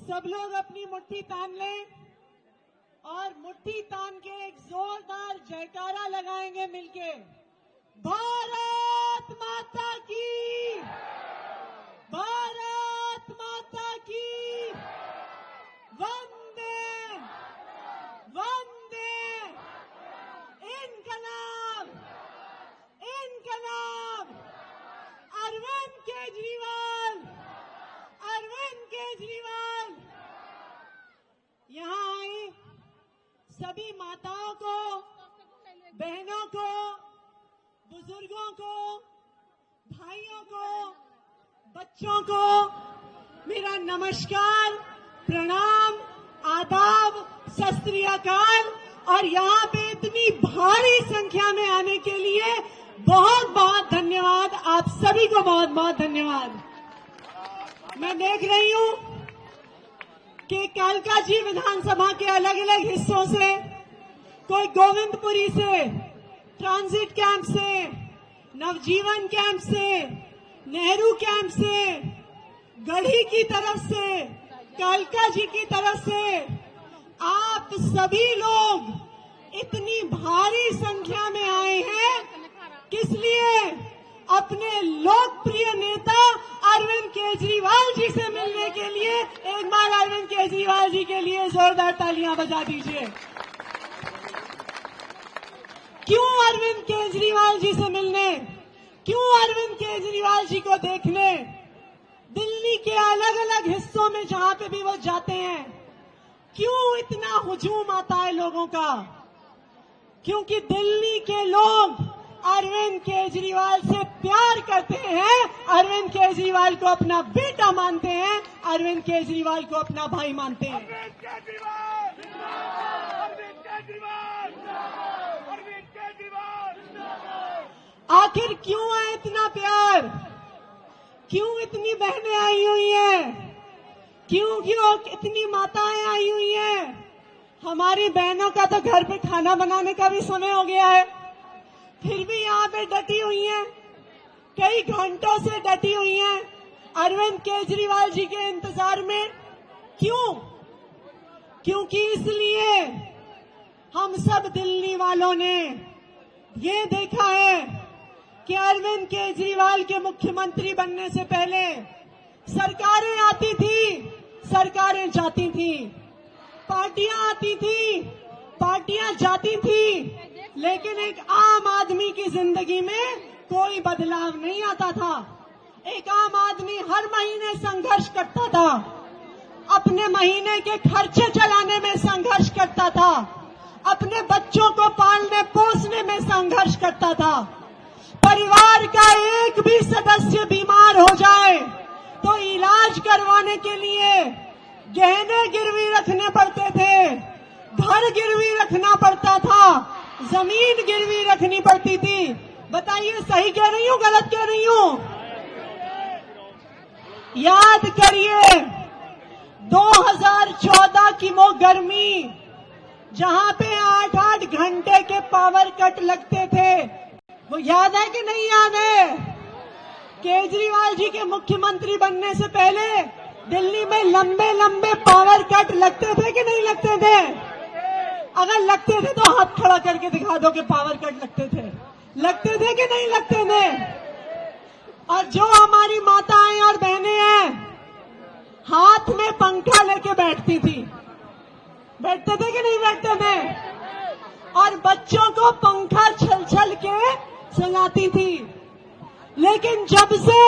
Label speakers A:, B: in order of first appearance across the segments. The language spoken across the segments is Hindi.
A: सब लोग अपनी मुट्ठी तान लें और मुट्ठी तान के एक जोरदार जयकारा लगाएंगे मिलके। भारत माता की, भारत माता की, वंदे वंदे, इनकलाब इनकलाब, अरविंद केजरीवाल, अरविंद केजरीवाल। यहाँ आई सभी माताओं को, बहनों को, बुजुर्गों को, भाइयों को, बच्चों को मेरा नमस्कार, प्रणाम, आदाब, सत श्री अकाल। और यहाँ पे इतनी भारी संख्या में आने के लिए बहुत बहुत धन्यवाद। आप सभी को बहुत बहुत धन्यवाद। मैं देख रही हूँ कि कालकाजी विधानसभा के अलग अलग हिस्सों से, कोई गोविंदपुरी से, ट्रांजिट कैंप से, नवजीवन कैंप से, नेहरू कैंप से, गढ़ी की तरफ से, कालकाजी की तरफ से, आप सभी लोग इतनी भारी संख्या में आए हैं। किस लिए? अपने लोकप्रिय नेता अरविंद केजरीवाल जी से मिलने के लिए। एक बार अरविंद केजरीवाल जी के लिए जोरदार तालियां बजा दीजिए। क्यों अरविंद केजरीवाल जी से मिलने, क्यों अरविंद केजरीवाल जी को देखने? दिल्ली के अलग अलग हिस्सों में जहां पे भी वो जाते हैं, क्यों इतना हुजूम आता है लोगों का? क्योंकि दिल्ली के लोग अरविंद केजरीवाल से प्यार करते हैं, अरविंद केजरीवाल को अपना बेटा मानते हैं, अरविंद केजरीवाल को अपना भाई मानते हैं।
B: अरविंद केजरीवाल, अरविंद केजरीवाल, अरविंद केजरीवाल।
A: आखिर क्यों है इतना प्यार? क्यों इतनी बहनें आई हुई हैं? क्यों इतनी माताएं आई हुई हैं? हमारी बहनों का तो घर पे खाना बनाने का भी समय हो गया है, फिर भी यहाँ पे डटी हुई हैं, कई घंटों से डटी हुई हैं अरविंद केजरीवाल जी के इंतजार में। क्यों? क्योंकि इसलिए हम सब दिल्ली वालों ने ये देखा है कि अरविंद केजरीवाल के मुख्यमंत्री बनने से पहले सरकारें आती थी, सरकारें जाती थी, पार्टियां आती थी, पार्टियां जाती थी, लेकिन एक आम आदमी की जिंदगी में कोई बदलाव नहीं आता था। एक आम आदमी हर महीने संघर्ष करता था, अपने महीने के खर्चे चलाने में संघर्ष करता था, अपने बच्चों को पालने पोसने में संघर्ष करता था। परिवार का एक भी सदस्य बीमार हो जाए तो इलाज करवाने के लिए गहने गिरवी रखने पड़ते थे, घर गिरवी रखना पड़ता था, जमीन गिरवी रखनी पड़ती थी। बताइए सही कह रही हूँ, गलत कह रही हूँ? याद करिए 2014 की वो गर्मी, जहां पे 8-8 घंटे के पावर कट लगते थे, वो याद है कि नहीं याद है? केजरीवाल जी के मुख्यमंत्री बनने से पहले दिल्ली में लंबे लंबे पावर कट लगते थे कि नहीं लगते थे? अगर लगते थे तो हाथ खड़ा करके दिखा दो कि पावर कट लगते थे। लगते थे कि नहीं लगते थे? और जो हमारी माताएं और बहनें हैं, हाथ में पंखा लेके बैठती थी, बैठते थे कि नहीं बैठते थे? और बच्चों को पंखा छल छल के सुलाती थी। लेकिन जब से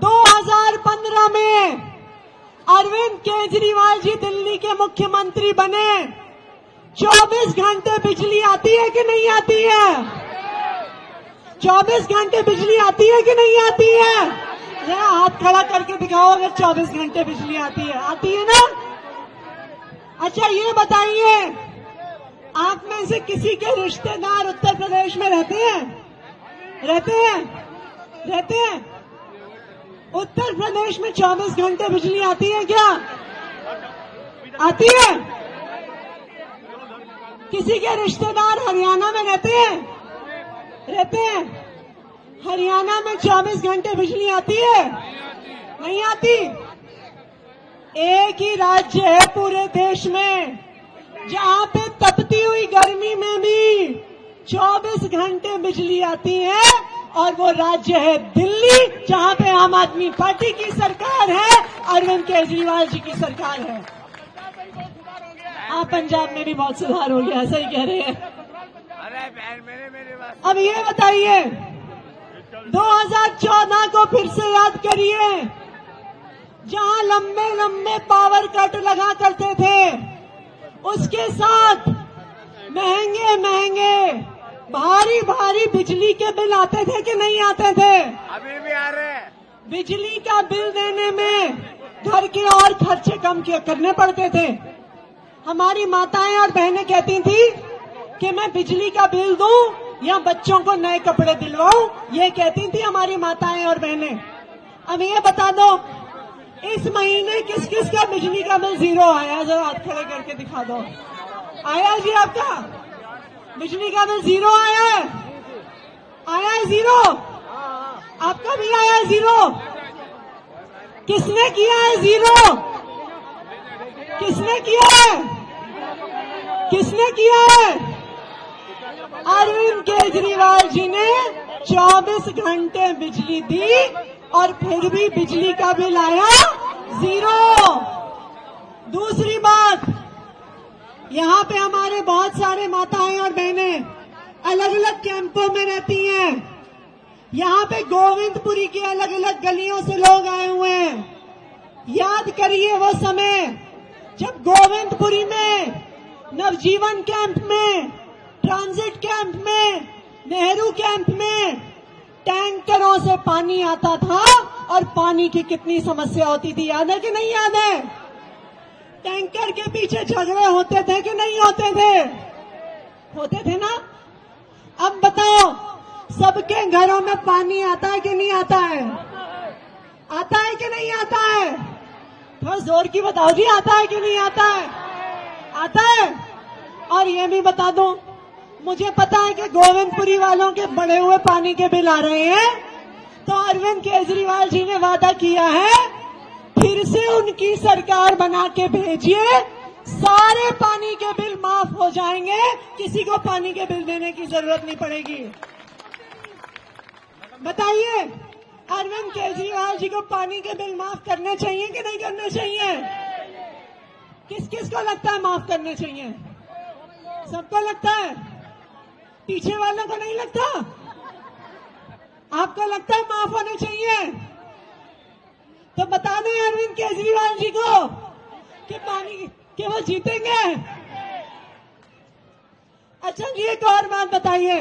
A: 2015 में अरविंद केजरीवाल जी दिल्ली के मुख्यमंत्री बने, 24 घंटे बिजली आती है कि नहीं आती है? 24 घंटे बिजली आती है कि नहीं आती है? जरा हाथ खड़ा करके दिखाओ अगर 24 घंटे बिजली आती है। आती है ना? अच्छा ये बताइए, आप में से किसी के रिश्तेदार उत्तर प्रदेश में रहते हैं? रहते हैं? रहते हैं? उत्तर प्रदेश में 24 घंटे बिजली आती है क्या? आती है? किसी के रिश्तेदार हरियाणा में रहते हैं? रहते हैं? हरियाणा में 24 घंटे बिजली आती है? नहीं आती? एक ही राज्य है पूरे देश में जहां पे तपती हुई गर्मी में भी 24 घंटे बिजली आती है, और वो राज्य है दिल्ली, जहां पे आम आदमी पार्टी की सरकार है, अरविंद केजरीवाल जी की सरकार है। हाँ, पंजाब में भी बहुत सुधार हो गया, सही कह रहे हैं। अब ये बताइए, 2014 को फिर से याद करिए, जहां लंबे लंबे पावर कट लगा करते थे, उसके साथ महंगे महंगे भारी भारी बिजली के बिल आते थे कि नहीं आते थे?
B: अभी भी आ रहे हैं।
A: बिजली का बिल देने में घर के और खर्चे कम करने पड़ते थे। हमारी माताएं और बहनें कहती थी कि मैं बिजली का बिल दूं या बच्चों को नए कपड़े दिलवाऊं, ये कहती थी हमारी माताएं और बहनें। अब ये बता दो, इस महीने किस किस का बिजली का बिल जीरो आया? जरा हाथ खड़े करके दिखा दो। आया जी आपका बिजली का बिल जीरो आया है? आया है जीरो? आपका भी आया है जीरो? किसने किया है जीरो? किसने किया है? किसने किया है? अरविंद केजरीवाल जी ने 24 घंटे बिजली दी और फिर भी बिजली का बिल आया जीरो। दूसरी बात, यहाँ पे हमारे बहुत सारे माताएं और बहनें अलग अलग कैंपों में रहती हैं। यहाँ पे गोविंदपुरी की अलग अलग गलियों से लोग आए हुए हैं। याद करिए वो समय जब गोविंदपुरी में, नवजीवन कैंप में, ट्रांजिट कैंप में, नेहरू कैंप में टैंकरों से पानी आता था और पानी की कितनी समस्या होती थी। याद है कि नहीं याद है? टैंकर के पीछे झगड़े होते थे कि नहीं होते थे? होते थे ना। अब बताओ, सबके घरों में पानी आता है कि नहीं आता है? आता है कि नहीं आता है? थोड़ा जोर की बताओ जी, आता है कि नहीं आता है? आता है। और ये भी बता दो, मुझे पता है कि गोविंदपुरी वालों के बढ़े हुए पानी के बिल आ रहे हैं, तो अरविंद केजरीवाल जी ने वादा किया है फिर से उनकी सरकार बना के भेजिए, सारे पानी के बिल माफ हो जाएंगे, किसी को पानी के बिल देने की जरूरत नहीं पड़ेगी। बताइए, अरविंद केजरीवाल जी को पानी के बिल माफ करने चाहिए कि नहीं करने चाहिए? किस किस को लगता है माफ करने चाहिए? सबको लगता है? पीछे वालों को नहीं लगता? आपको लगता है माफ होने चाहिए? तो बता दें अरविंद केजरीवाल जी को कि पानी कि वो जीतेंगे। अच्छा जी, एक और बात बताइए,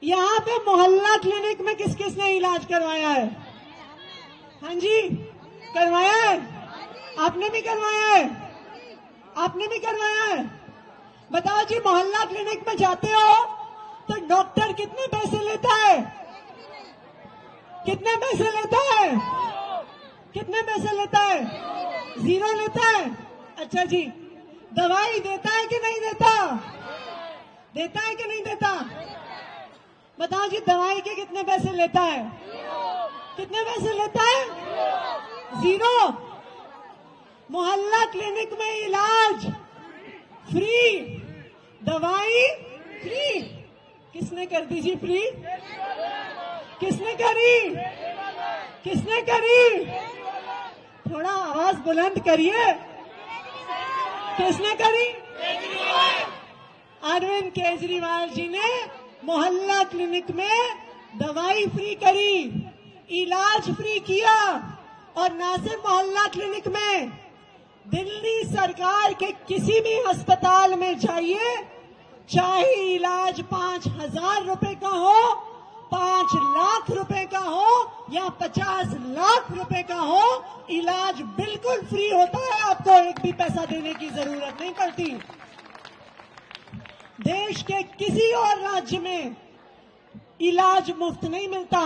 A: यहाँ पे मोहल्ला क्लिनिक में किस किस ने इलाज करवाया है? हाँ जी, करवाया है? आपने भी करवाया है? आपने भी करवाया है? बताओ जी, मोहल्ला क्लिनिक में जाते हो तो डॉक्टर कितने पैसे लेता है? कितने पैसे लेता है? कितने पैसे लेता है? जीरो लेता है। अच्छा जी, दवाई देता है कि नहीं देता? देता है कि नहीं देता? बताओ जी, दवाई के कितने पैसे लेता है? कितने पैसे लेता है? जीरो। मोहल्ला क्लिनिक में इलाज फ्री, दवाई फ्री। किसने कर दी जी फ्री? किसने करी? किसने करी? थोड़ा आवाज बुलंद करिए। किसने करी? अरविंद केजरीवाल जी ने मोहल्ला क्लिनिक में दवाई फ्री करी, इलाज फ्री किया। और ना सिर्फ मोहल्ला क्लिनिक में, दिल्ली सरकार के किसी भी अस्पताल में जाइए, चाहे इलाज 5,000 रुपए का हो, 5 लाख रुपए का हो या 50 लाख रुपए का हो, इलाज बिल्कुल फ्री होता है। आपको एक भी पैसा देने की जरूरत नहीं पड़ती। देश के किसी और राज्य में इलाज मुफ्त नहीं मिलता,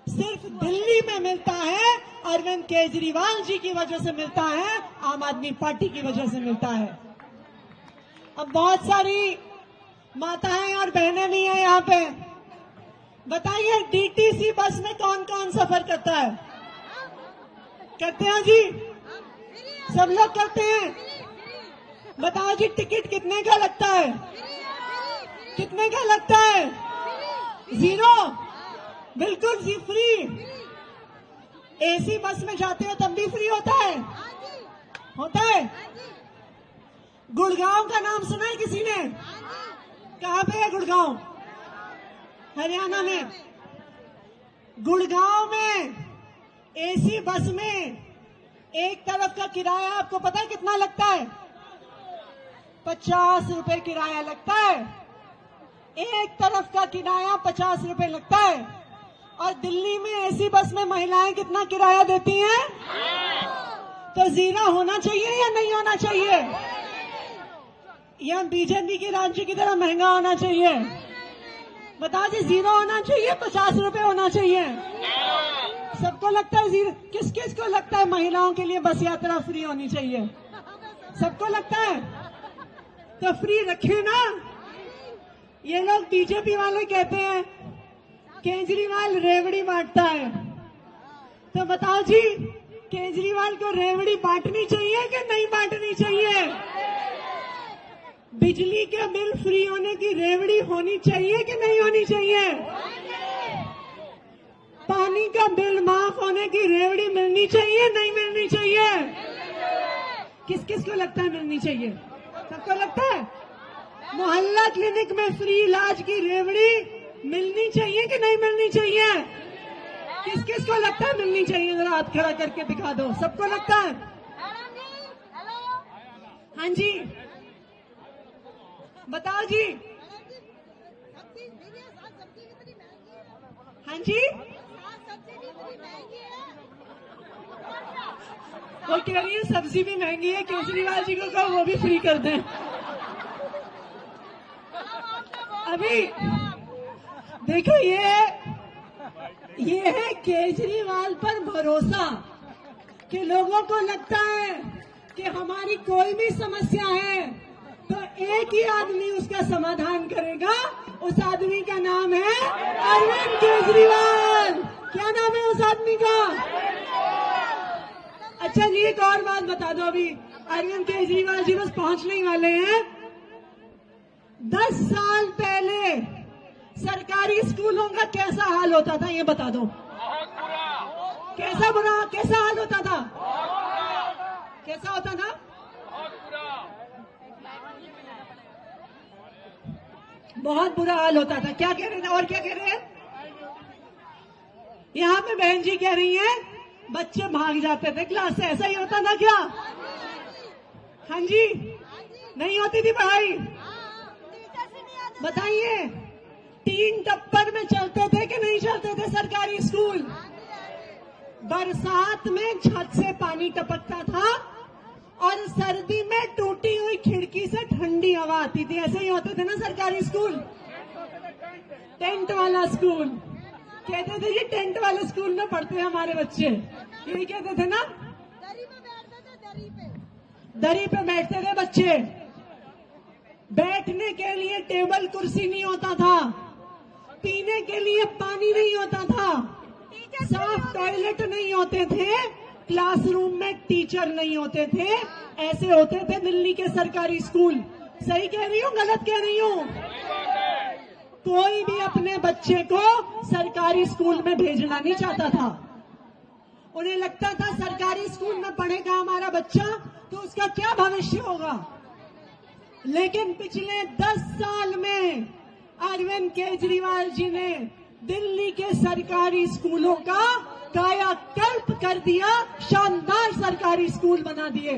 A: सिर्फ दिल्ली में मिलता है। अरविंद केजरीवाल जी की वजह से मिलता है, आम आदमी पार्टी की वजह से मिलता है। अब बहुत सारी माताएं और बहनें भी हैं यहाँ पे। बताइए, डीटीसी बस में कौन कौन सफर करता है? करते हैं जी, सब लोग करते हैं। बताओ जी, टिकट कितने का लगता है? कितने का लगता है? 0, बिल्कुल जी, फ्री। एसी बस में जाते हो तब भी फ्री होता है? होता है। गुड़गांव का नाम सुना है किसी ने? कहाँ पे है गुड़गांव? हरियाणा में। गुड़गांव में एसी बस में एक तरफ का किराया आपको पता है कितना लगता है? 50 रुपए किराया लगता है। एक तरफ का किराया 50 रुपए लगता है। और दिल्ली में एसी बस में महिलाएं कितना किराया देती हैं? तो 0 होना चाहिए या नहीं होना चाहिए? या बीजेपी के राज्य की तरह महंगा होना चाहिए? बता जी, 0 होना चाहिए, 50 रुपए होना चाहिए? सबको लगता है 0? किस किस को लगता है महिलाओं के लिए बस यात्रा फ्री होनी चाहिए? सबको लगता है? तो फ्री रखे ना। ये लोग बीजेपी वाले कहते हैं केजरीवाल रेवड़ी बांटता है। तो बताओ जी, केजरीवाल को रेवड़ी बांटनी चाहिए कि नहीं बांटनी चाहिए? बिजली के बिल फ्री होने की रेवड़ी होनी चाहिए कि नहीं होनी चाहिए? पानी का बिल माफ होने की रेवड़ी मिलनी चाहिए नहीं मिलनी चाहिए? किस किस को लगता है मिलनी चाहिए? सबको लगता है। मोहल्ला क्लिनिक में फ्री इलाज की रेवड़ी मिलनी चाहिए कि नहीं मिलनी चाहिए? किस किस को लगता है मिलनी चाहिए? जरा हाथ खड़ा करके दिखा दो। सबको लगता है? हाँ जी, बताओ जी। हाँ जी, वो कह रही है सब्जी भी महंगी है, केजरीवाल जी को कहो वो भी फ्री कर दें। अभी देखो, ये है केजरीवाल पर भरोसा कि लोगों को लगता है कि हमारी कोई भी समस्या है तो एक ही आदमी उसका समाधान करेगा। उस आदमी का नाम है अरविंद केजरीवाल। क्या नाम है उस आदमी का? अच्छा जी, एक और बात बता दो। अभी अरविंद केजरीवाल जी बस पहुंचने ही वाले हैं। 10 साल पहले सरकारी स्कूलों का कैसा हाल होता था ये बता दो। कैसा हाल होता था? कैसा होता था? बहुत बुरा हाल होता था। क्या कह रहे थे? और क्या कह रहे हैं? यहाँ पे बहन जी कह रही हैं बच्चे भाग जाते थे क्लास से। ऐसा ही होता था क्या? हाँ जी, नहीं होती थी पढ़ाई? बताइए, 3 टप्पर में चलते थे कि नहीं चलते थे सरकारी स्कूल? बरसात में छत से पानी टपकता था और सर्दी में टूटी हुई खिड़की से ठंडी हवा आती थी। ऐसे ही होते थे ना सरकारी स्कूल? टेंट वाला स्कूल कहते थे जी, टेंट वाले स्कूल में पढ़ते हैं हमारे बच्चे, यही कहते थे ना? दरी पे बैठते थे बच्चे। बैठने के लिए टेबल कुर्सी नहीं होता था, पीने के लिए पानी नहीं होता था, साफ टॉयलेट नहीं होते थे, क्लासरूम में टीचर नहीं होते थे। ऐसे होते थे दिल्ली के सरकारी स्कूल। सही कह रही हूँ गलत कह रही हूँ? कोई भी अपने बच्चे को सरकारी स्कूल में भेजना नहीं चाहता था। उन्हें लगता था सरकारी स्कूल में पढ़ेगा हमारा बच्चा तो उसका क्या भविष्य होगा। लेकिन पिछले 10 साल में अरविंद केजरीवाल जी ने दिल्ली के सरकारी स्कूलों का कायाकल्प कर दिया, शानदार सरकारी स्कूल बना दिए।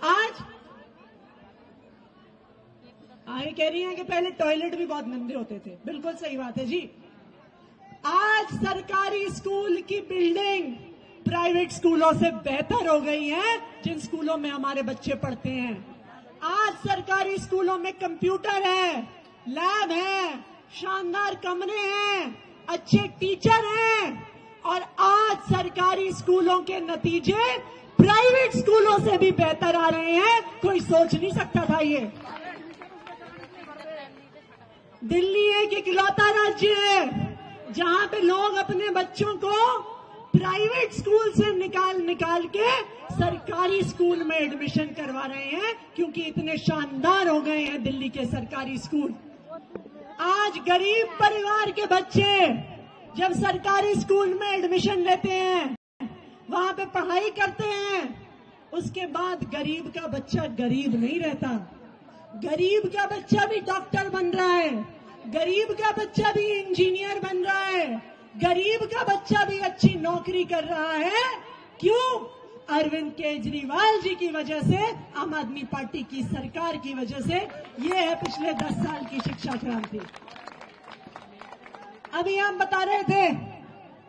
A: आज आगे कह रही हैं कि पहले टॉयलेट भी बहुत गंदे होते थे। बिल्कुल सही बात है जी। आज सरकारी स्कूल की बिल्डिंग प्राइवेट स्कूलों से बेहतर हो गई है, जिन स्कूलों में हमारे बच्चे पढ़ते हैं। आज सरकारी स्कूलों में कंप्यूटर है, लैब है, शानदार कमरे हैं, अच्छे टीचर हैं। और आज सरकारी स्कूलों के नतीजे प्राइवेट स्कूलों से भी बेहतर आ रहे हैं। कोई सोच नहीं सकता था ये। दिल्ली एक इकलौता राज्य है जहां पे लोग अपने बच्चों को प्राइवेट स्कूल से निकाल के सरकारी स्कूल में एडमिशन करवा रहे हैं, क्योंकि इतने शानदार हो गए हैं दिल्ली के सरकारी स्कूल। आज गरीब परिवार के बच्चे जब सरकारी स्कूल में एडमिशन लेते हैं, वहां पे पढ़ाई करते हैं, उसके बाद गरीब का बच्चा गरीब नहीं रहता। गरीब का बच्चा भी डॉक्टर बन रहा है, गरीब का बच्चा भी इंजीनियर बन रहा है, गरीब का बच्चा भी अच्छी नौकरी कर रहा है। क्यों? अरविंद केजरीवाल जी की वजह से, आम आदमी पार्टी की सरकार की वजह से। ये है पिछले 10 साल की शिक्षा क्रांति। अभी हम बता रहे थे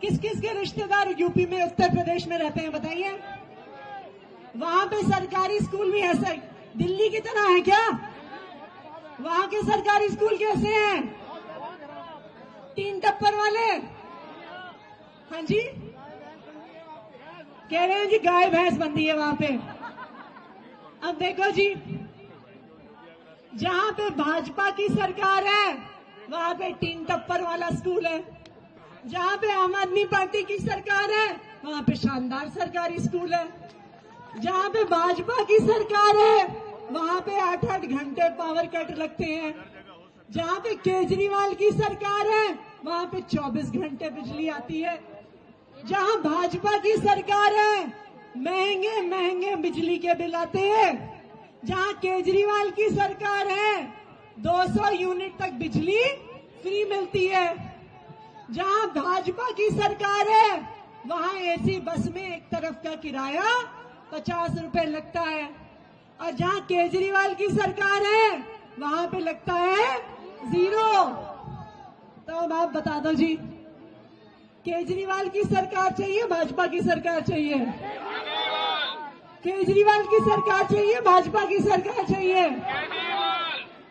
A: किस किस के रिश्तेदार यूपी में, उत्तर प्रदेश में रहते हैं, बताइए। वहां पे सरकारी स्कूल भी ऐसा दिल्ली की तरह है क्या? वहां के सरकारी स्कूल कैसे हैं? 3 टप्पर वाले? हाँ जी, कह रहे हैं जी गाय भैंस बंदी है वहां पे। अब देखो जी, जहां पे भाजपा की सरकार है वहां पे 3 टप्पर वाला स्कूल है, जहां पे आम आदमी पार्टी की सरकार है वहां पे शानदार सरकारी स्कूल है, जहां पे भाजपा की सरकार है वहां पे 8-8 घंटे पावर कट लगते हैं, जहां पे केजरीवाल की सरकार है वहां पे 24 घंटे बिजली आती है, जहां भाजपा की सरकार है महंगे महंगे बिजली के बिल आते हैं, जहां केजरीवाल की सरकार है 200 यूनिट तक बिजली फ्री मिलती है, जहां भाजपा की सरकार है वहां एसी बस में एक तरफ का किराया 50 रुपए लगता है, और जहां केजरीवाल की सरकार है वहां पे लगता है 0। तो अब आप बता दो जी, केजरीवाल की सरकार चाहिए, भाजपा की सरकार चाहिए? केजरीवाल की सरकार चाहिए, भाजपा की सरकार चाहिए?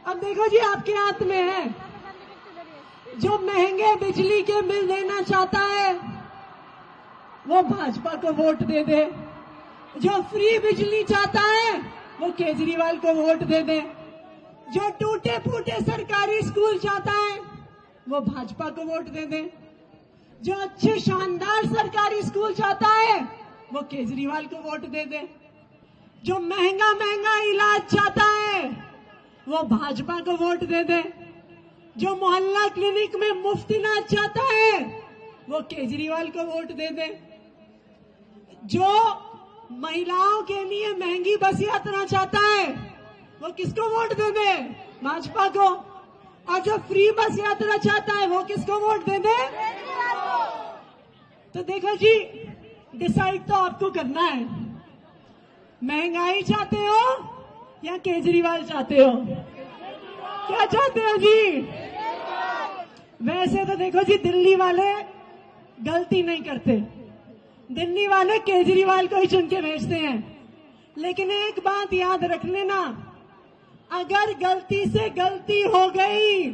A: अब देखो जी, आपके हाथ में है। जो महंगे बिजली के बिल देना चाहता है वो भाजपा को वोट दे दे, जो फ्री बिजली चाहता है वो केजरीवाल को वोट दे दे, जो टूटे फूटे सरकारी स्कूल चाहता है वो भाजपा को वोट दे दे, जो अच्छे शानदार सरकारी स्कूल चाहता है वो केजरीवाल को वोट दे दे, जो महंगा महंगा इलाज चाहता है वो भाजपा को वोट दे दे, जो मोहल्ला क्लिनिक में मुफ्त इलाज चाहता है वो केजरीवाल को वोट दे दे, जो महिलाओं के लिए महंगी बस यात्रा चाहता है वो किसको वोट दे दे? भाजपा को। और जो फ्री बस यात्रा चाहता है वो किसको वोट दे दे? तो देखो जी, डिसाइड तो आपको करना है, महंगाई चाहते हो या केजरीवाल चाहते हो? क्या चाहते हो जी? वैसे तो देखो जी, दिल्ली वाले गलती नहीं करते, दिल्ली वाले केजरीवाल को ही चुन के भेजते हैं, लेकिन एक बात याद रख लेना, अगर गलती से गलती हो गई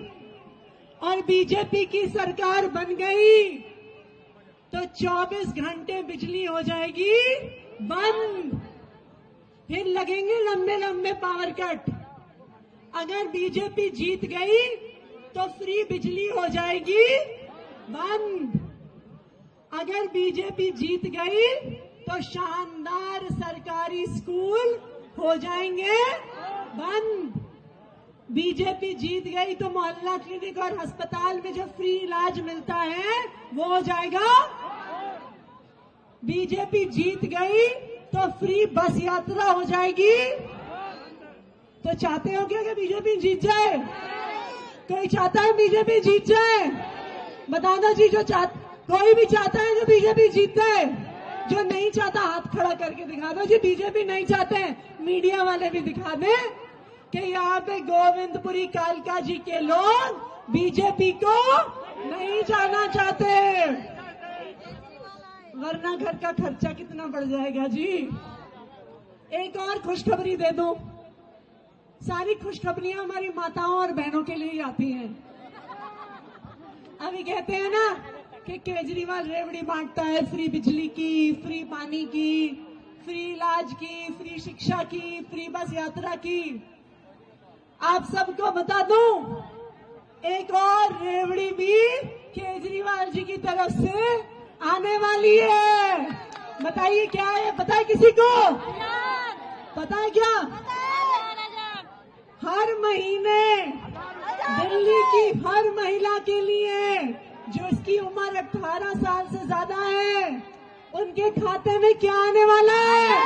A: और बीजेपी की सरकार बन गई तो 24 घंटे बिजली हो जाएगी बंद, फिर लगेंगे लंबे लंबे पावर कट। अगर बीजेपी जीत गई तो फ्री बिजली हो जाएगी बंद, अगर बीजेपी जीत गई तो शानदार सरकारी स्कूल हो जाएंगे बंद, बीजेपी जीत गई तो मोहल्ला क्लिनिक और अस्पताल में जो फ्री इलाज मिलता है वो हो जाएगा, बीजेपी जीत गई तो फ्री बस यात्रा हो जाएगी। तो चाहते हो क्या कि बीजेपी जीत जाए? कोई चाहता है बीजेपी जीत जाए? बता दो जी, जो कोई भी चाहता है जो बीजेपी जीत जाए? जो नहीं चाहता हाथ खड़ा करके दिखा दो जी, बीजेपी नहीं चाहते हैं। मीडिया वाले भी दिखा दें कि यहाँ पे गोविंदपुरी कालका जी के लोग बीजेपी को नहीं जाना चाहते, वरना घर का खर्चा कितना बढ़ जाएगा जी। एक और खुशखबरी दे दूं, सारी खुशखबरियां हमारी माताओं और बहनों के लिए ही आती हैं। अभी कहते हैं ना कि केजरीवाल रेवड़ी बांटता है फ्री बिजली की, फ्री पानी की, फ्री इलाज की, फ्री शिक्षा की, फ्री बस यात्रा की। आप सबको बता दूं, एक और रेवड़ी भी केजरीवाल जी की तरफ से आने वाली है। बताइए क्या है, पता है किसी को? पता है क्या? हर महीने दिल्ली की हर महिला के लिए जो इसकी उम्र 18 साल से ज्यादा है, उनके खाते में क्या आने वाला है?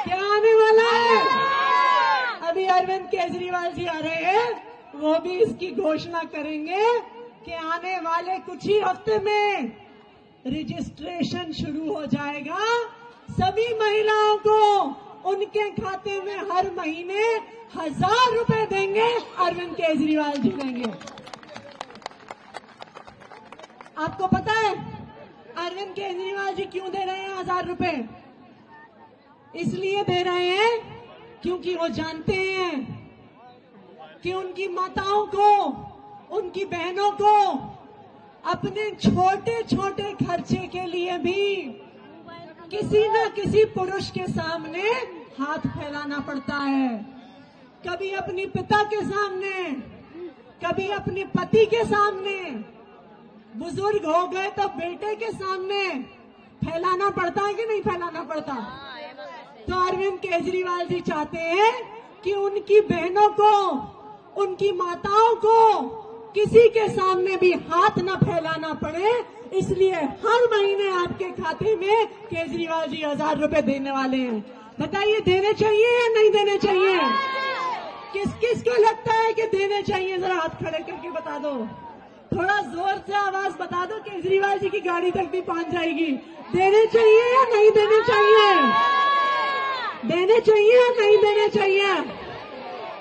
A: क्या आने वाला है? अभी अरविंद केजरीवाल जी आ रहे हैं, वो भी इसकी घोषणा करेंगे कि आने वाले कुछ ही हफ्ते में रजिस्ट्रेशन शुरू हो जाएगा। सभी महिलाओं को उनके खाते में हर महीने 1000 रुपए देंगे, अरविंद केजरीवाल जी देंगे। आपको पता है अरविंद केजरीवाल जी क्यों दे रहे हैं 1000 रुपए? इसलिए दे रहे हैं क्योंकि वो जानते हैं कि उनकी माताओं को, उनकी बहनों को अपने छोटे छोटे खर्चे के लिए भी किसी न किसी पुरुष के सामने हाथ फैलाना पड़ता है। कभी अपने पिता के सामने, कभी अपने पति के सामने, बुजुर्ग हो गए तो बेटे के सामने फैलाना पड़ता है कि नहीं फैलाना पड़ता? तो अरविंद केजरीवाल जी चाहते हैं कि उनकी बहनों को, उनकी माताओं को किसी के सामने भी हाथ न फैलाना पड़े, इसलिए हर महीने आपके खाते में केजरीवाल जी 1000 रुपए देने वाले हैं। बताइए देने चाहिए या नहीं देने चाहिए? किस किस को लगता है कि देने चाहिए? जरा हाथ खड़े करके बता दो, थोड़ा जोर से आवाज बता दो, केजरीवाल जी की गाड़ी तक भी पहुंच जाएगी। देने चाहिए या नहीं देने चाहिए? देने चाहिए या नहीं देने चाहिए?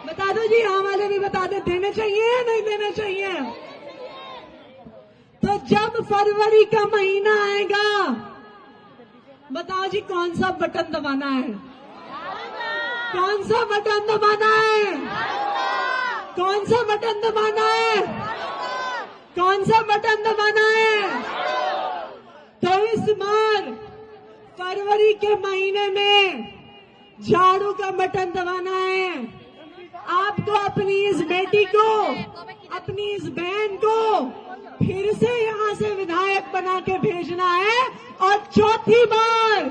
A: बता दो जी, हाँ वाले भी बता दे, देने चाहिए या नहीं देने चाहिए? तो जब फरवरी का महीना आएगा, बताओ जी कौन सा बटन दबाना है? कौन सा बटन दबाना है? कौन सा बटन दबाना है? कौन सा बटन दबाना है? तो इस बार फरवरी के महीने में झाड़ू का बटन दबाना है। आपको अपनी इस बेटी को, अपनी इस बहन को फिर से यहाँ से विधायक बना के भेजना है और चौथी बार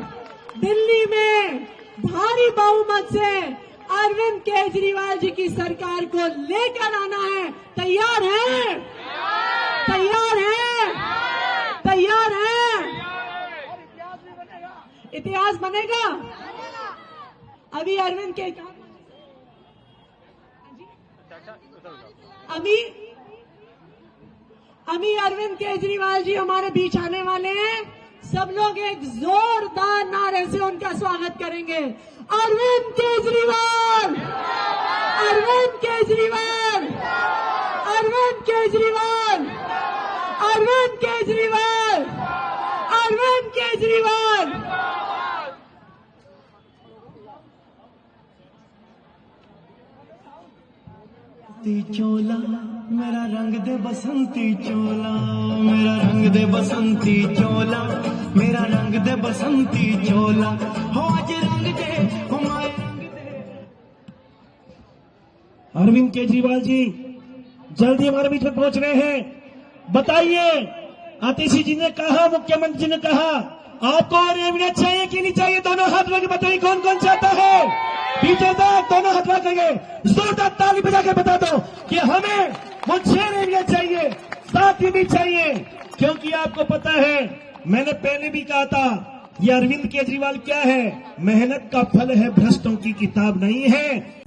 A: दिल्ली में भारी बहुमत से अरविंद केजरीवाल जी की सरकार को लेकर आना है। तैयार है? तैयार है? तैयार है? इतिहास बनेगा। अभी अरविंद के अभी अरविंद केजरीवाल जी हमारे बीच आने वाले हैं। सब लोग एक जोरदार नारे से उनका स्वागत करेंगे। अरविंद केजरीवाल, अरविंद केजरीवाल, अरविंद केजरीवाल, अरविंद केजरीवाल, अरविंद केजरीवाल।
C: चोला मेरा रंग दे बसंती चोला, मेरा रंग दे बसंती चोला, मेरा रंग दे बसंती चोला, हो आज रंग दे हमारे रंग दे।
D: अरविंद केजरीवाल जी जल्दी हमारे बीच में पहुंच रहे हैं। बताइए, आतिशी जी ने कहा, मुख्यमंत्री जी ने कहा, आपको रेवड़िया चाहिए कि नहीं चाहिए? दोनों हाथ लगे बताइए कौन कौन चाहता है? पीछे तक दोनों हाथ लगे, जोरदार ताली बजा के बता दो कि हमें वो 6 रेवड़िया चाहिए, 7 भी चाहिए। क्योंकि आपको पता है, मैंने पहले भी कहा था, ये अरविंद केजरीवाल क्या है? मेहनत का फल है, भ्रष्टों की किताब नहीं है।